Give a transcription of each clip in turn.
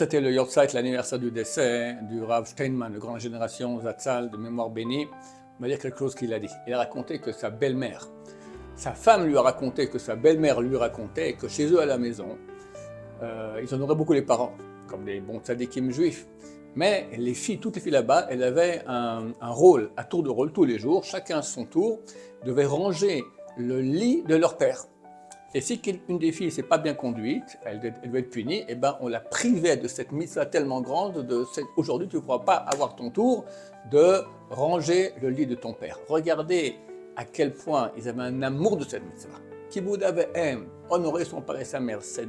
C'était le Yortzeit, l'anniversaire du décès du Rav Steinman, de grande génération, Zatzal, de mémoire bénie. On va dire quelque chose qu'il a dit. Il a raconté que sa belle-mère, sa femme lui a raconté que sa belle-mère lui racontait que chez eux à la maison, ils honoraient beaucoup les parents, comme des bons tzadikim juifs. Mais les filles, toutes les filles là-bas, elles avaient un rôle, à tour de rôle tous les jours, chacun à son tour, devait ranger le lit de leur père. Et si une des filles ne s'est pas bien conduite, elle devait être punie, et ben on la privait de cette mitzvah tellement grande, aujourd'hui tu ne pourras pas avoir ton tour de ranger le lit de ton père. Regardez à quel point ils avaient un amour de cette mitzvah. Kibboud Av-Em, honorer son père et sa mère, c'est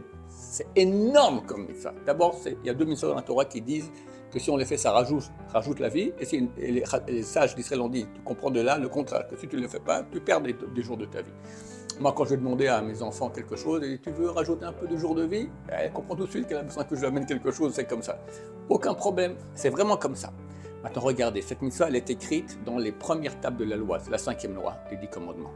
énorme comme mitzvah. D'abord, il y a deux mitzvahs dans la Torah qui disent que si on les fait, ça rajoute la vie, et les sages d'Israël ont dit, tu comprends de là le contraire, que si tu ne le fais pas, tu perds des jours de ta vie. Moi, quand je vais demander à mes enfants quelque chose, et tu veux rajouter un peu de jours de vie, elle comprend tout de suite qu'elle a besoin que je lui amène quelque chose, c'est comme ça. Aucun problème, c'est vraiment comme ça. Maintenant, regardez, cette mitzvah, elle est écrite dans les premières tables de la loi, c'est la 5e loi, les 10 commandements.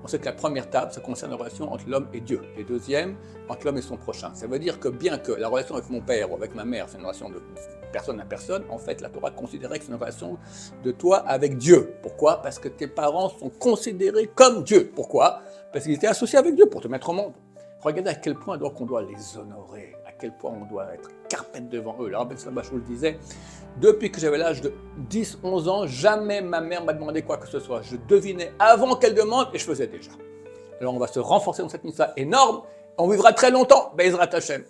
On sait que la première table, ça concerne la relation entre l'homme et Dieu. Les deuxièmes, entre l'homme et son prochain. Ça veut dire que bien que la relation avec mon père ou avec ma mère, c'est une relation de personne à personne, en fait, la Torah considérait que c'est une relation de toi avec Dieu. Pourquoi? Parce que tes parents sont considérés comme Dieu. Pourquoi? Parce qu'ils étaient associés avec Dieu pour te mettre au monde. Regardez à quel point donc on doit les honorer, à quel point on doit être carpette devant eux. Le Rabbi Sabachou le disait, depuis que j'avais l'âge de 10-11 ans, jamais ma mère m'a demandé quoi que ce soit. Je devinais avant qu'elle demande et je faisais déjà. Alors on va se renforcer dans cette mitzvah énorme, on vivra très longtemps, Be'ezrat Hashem.